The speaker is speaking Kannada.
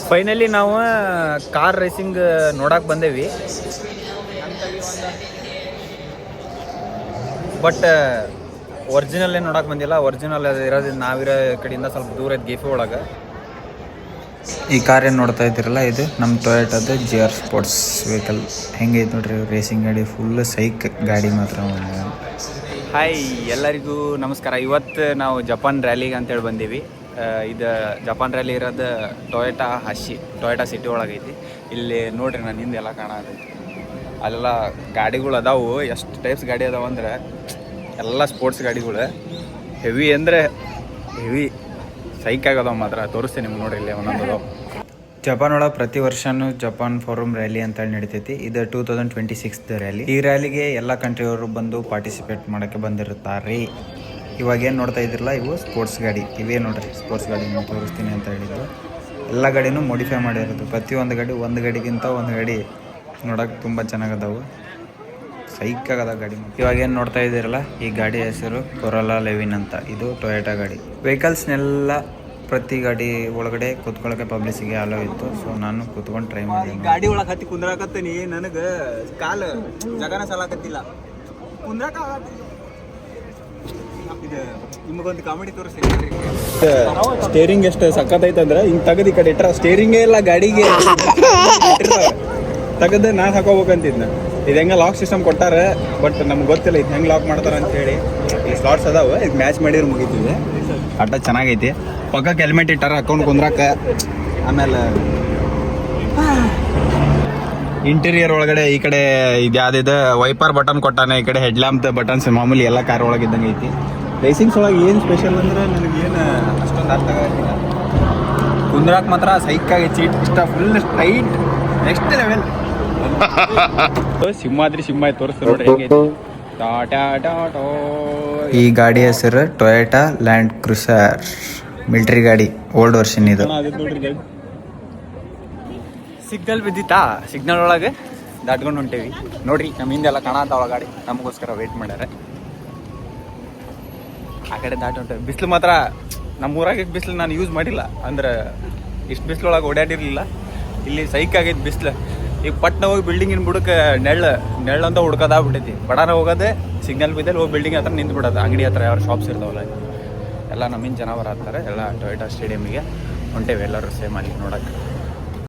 ಫೈನಲಿ ನಾವು ಕಾರ್ ರೇಸಿಂಗ್ ನೋಡಕ್ಕೆ ಬಂದೇವಿ. ಬಟ್ ಒರಿಜಿನಲ್ಲೇ ನೋಡಕ್ಕೆ ಬಂದಿಲ್ಲ. ಒರಿಜಿನಲ್ ಇರೋದು ನಾವಿರೋ ಕಡೆಯಿಂದ ಸ್ವಲ್ಪ ದೂರ ಐತೆ ಗೇಫೆ ಒಳಗೆ. ಈ ಕಾರ್ ಏನು ನೋಡ್ತಾ ಇದ್ದೀರಲ್ಲ, ಇದು ನಮ್ಮ ಟೊಯೋಟಾದ GR ಸ್ಪೋರ್ಟ್ಸ್ ವೆಹಿಕಲ್. ಹೆಂಗೈತೆ ನೋಡ್ರಿ ರೇಸಿಂಗ್ ಗಾಡಿ, ಫುಲ್ ಸೈಕ್ ಗಾಡಿ ಮಾತ್ರ. ಹಾಯ್ ಎಲ್ಲರಿಗೂ ನಮಸ್ಕಾರ. ಇವತ್ತು ನಾವು ಜಪಾನ್ ರ್ಯಾಲಿಗೆ ಅಂತೇಳಿ ಬಂದೀವಿ. ಇದು ಜಪಾನ್ ರ್ಯಾಲಿ ಇರೋದು ಟೊಯೋಟಾ ಸಿಟಿ ಒಳಗೈತಿ. ಇಲ್ಲಿ ನೋಡ್ರಿ ನಾನು ಹಿಂದೆ ಎಲ್ಲ ಕಾಣತೈತಿ. ಅಲ್ಲೆಲ್ಲ ಗಾಡಿಗಳು ಅದಾವು. ಎಷ್ಟು ಟೈಪ್ಸ್ ಗಾಡಿ ಅದಾವ ಅಂದ್ರೆ ಎಲ್ಲ ಸ್ಪೋರ್ಟ್ಸ್ ಗಾಡಿಗಳು. ಹೆವಿ ಅಂದರೆ ಹೆವಿ ಸೈಕ್ ಆಗದವ ಮಾತ್ರ. ತೋರಿಸ್ತೀನಿ ನಿಮ್ಗೆ ನೋಡ್ರಿ ಇಲ್ಲಿ ಒಂದೊಂದು. ಜಪಾನ್ ಒಳಗೆ ಪ್ರತಿ ವರ್ಷನೂ ಜಪಾನ್ ಫೋರಮ್ ರ್ಯಾಲಿ ಅಂತೇಳಿ ನಡೀತೈತಿ. ಇದು 2026 ರ್ಯಾಲಿ. ಈ ರ್ಯಾಲಿಗೆ ಎಲ್ಲ ಕಂಟ್ರಿಯವರು ಬಂದು ಪಾರ್ಟಿಸಿಪೇಟ್ ಮಾಡೋಕ್ಕೆ ಬಂದಿರುತ್ತಾರೆ. ಇವಾಗ ಏನು ನೋಡ್ತಾ ಇದ್ದಿರಲ್ಲ, ಇವು ಸ್ಪೋರ್ಟ್ಸ್ ಗಾಡಿ. ಇವೇ ನೋಡ್ರಿ ಸ್ಪೋರ್ಟ್ಸ್ ಗಾಡಿ ತೋರಿಸ್ತೀನಿ ಅಂತ ಹೇಳಿದ್ದು. ಎಲ್ಲ ಗಾಡಿನೂ ಮಾಡಿಫೈ ಮಾಡಿರೋದು. ಪ್ರತಿಯೊಂದು ಗಾಡಿ ಒಂದು ಗಾಡಿಗಿಂತ ಒಂದು ಗಾಡಿ ನೋಡೋಕೆ ತುಂಬ ಚೆನ್ನಾಗದಾವು. ಸೈಕ್ ಆಗದ ಗಾಡಿ. ಇವಾಗ ಏನು ನೋಡ್ತಾ ಇದ್ದೀರಲ್ಲ, ಈ ಗಾಡಿ ಹೆಸರು ಕೊರೋಲಾ 11 ಅಂತ. ಇದು ಟೊಯೋಟಾ ಗಾಡಿ. ವೆಹಿಕಲ್ಸ್ನೆಲ್ಲ ಪ್ರತಿ ಗಾಡಿ ಒಳಗಡೆ ಕೂತ್ಕೊಳ್ಳೋಕೆ ಪಬ್ಲಿಕ್ಸಿಗೆ ಅಲೋ ಇತ್ತು. ಸೊ ನಾನು ಕೂತ್ಕೊಂಡು ಟ್ರೈ ಮಾಡಿ ಗಾಡಿ ಒಳಗೆ ಹತ್ತಿ ಕುಂದ್ರಾಕತ್ತೀನಿ. ನನಗೆ ಕಾಲು ಜಗನ ಸಾಲಾಕತ್ತಿಲ್ಲ, ಕುಂದ್ರಾಕ. ಇದು ನಿಮಗೊಂದು ಕಾಮಿಡಿ ತೋರಿಸ್ತೀನಿ. ಸ್ಟೇರಿಂಗ್ ಎಷ್ಟು ಸಖತ್ತೈತೆ ಅಂದ್ರೆ ಹಿಂಗೆ ತೆಗೆದು ಈ ಕಡೆ ಇಟ್ರ ಸ್ಟೇರಿಂಗೇ ಇಲ್ಲ ಗಾಡಿಗೆ. ತೆಗೆದು ನಾನು ಹಾಕೋಬೇಕಂತಿದ್ನ. ಇದು ಹೆಂಗೆ ಲಾಕ್ ಸಿಸ್ಟಮ್ ಕೊಟ್ಟಾರೆ, ಬಟ್ ನಮ್ಗೆ ಗೊತ್ತಿಲ್ಲ ಇದು ಹೆಂಗೆ ಲಾಕ್ ಮಾಡ್ತಾರೆ ಅಂತೇಳಿ. ಈ ಸ್ಲಾಟ್ಸ್ ಅದಾವೆ, ಇದು ಮ್ಯಾಚ್ ಮಾಡಿದ್ರೆ ಮುಗಿತೀವಿ. ಆಟ ಚೆನ್ನಾಗೈತಿ. ಪಕ್ಕಕ್ಕೆ ಹೆಲ್ಮೆಟ್ ಇಟ್ಟಾರ ಹಾಕೊಂಡು ಕುಂದ್ರಾಕ. ಆಮೇಲೆ ಇಂಟೀರಿಯರ್ ಒಳಗಡೆ ಈ ಕಡೆ ಇದು ಯಾವುದಿದೆ ವೈಪರ್ ಬಟನ್ ಕೊಟ್ಟಾನೆ. ಈ ಕಡೆ ಹೆಡ್ ಲ್ಯಾಂಪ್ ಬಟನ್ಸ್ ಮಾಮೂಲಿ ಎಲ್ಲ ಕಾರ್ ಒಳಗೆ ಇದ್ದಂಗೆ ಐತಿ. ರೇಸಿಂಗ್ಸ್ ಒಳಗೆ ಏನು ಸ್ಪೆಷಲ್ ಅಂದ್ರೆ ನನಗೇನು ಅಷ್ಟೊಂದು ಅರ್ಥ ಆಗತ್ತಿಲ್ಲ. ಕುಂದ್ರಾಕ್ ಮಾತ್ರ ಸೈಕ್ ಆಗೈತಿ. ಸೀಟ್ ಇಷ್ಟ full tight, next level. Simhadri ಸಿಂಹ ತೋರಿಸ್ತಾರೆ ನೋಡಿ ಹೆಂಗೈತಿ. ಈ ಗಾಡಿ ಹೆಸರು ಟೊಯೋಟಾ ಲ್ಯಾಂಡ್ ಕ್ರೂಸರ್ ಮಿಲಿಟರಿ ಗಾಡಿ, ಓಲ್ಡ್ ವರ್ಷನ್ ಇದು. ಸಿಗ್ನಲ್ ಬಿದ್ದಿತ್ತಾ, ಸಿಗ್ನಲ್ ಒಳಗೆ ದಾಟ್ಕೊಂಡು ಹೊಂಟೇವಿ. ನೋಡ್ರಿ ನಮ್ಮ ಹಿಂದೆಲ್ಲ ಕಾಣತ್ತಾವ ಗಾಡಿ, ನಮಗೋಸ್ಕರ ವೇಟ್ ಮಾಡ್ಯಾರ. ಆ ಕಡೆ ದಾಟ್ ಹೊಂಟೇವಿ. ಬಿಸಿಲು ಮಾತ್ರ ನಮ್ಮ ಊರಾಗ ಬಿಸಿಲು ನಾನು ಯೂಸ್ ಮಾಡಿಲ್ಲ. ಅಂದ್ರೆ ಇಷ್ಟು ಬಿಸಿಲೊಳಗೆ ಓಡಾಡಿರಲಿಲ್ಲ. ಇಲ್ಲಿ ಸೈಕ್ ಆಗೈತೆ ಬಿಸಿಲು. ಈಗ ಪಟ್ನ ಹೋಗಿ ಬಿಲ್ಡಿಂಗಿನ ಬುಡಕ್ಕೆ ನೆಳ್ಳು ಅಂತ ಹುಡ್ಕೋದಾಗ್ಬಿಟ್ಟೈತಿ. ಬಡಾನ ಹೋಗೋದೆ ಸಿಗ್ನಲ್ ಬಿದ್ದಲ್ಲಿ ಹೋಗಿ ಬಿಲ್ಡಿಂಗ್ ಹತ್ರ ನಿಂತು ಬಿಡೋದು. ಅಂಗಡಿ ಹತ್ರ ಯಾವ ಶಾಪ್ಸ್ ಇರ್ತಾವಲ್ಲ, ಎಲ್ಲ ನಮ್ಮಿಂದ ಜನ ಬರತ್ತಾರೆ. ಎಲ್ಲ ಟೊಯೋಟಾ ಸ್ಟೇಡಿಯಮಿಗೆ ಹೊಂಟೇವಿ ಎಲ್ಲರೂ ಸೇಮ್ ಅಲ್ಲಿ ನೋಡೋಕ್ಕೆ.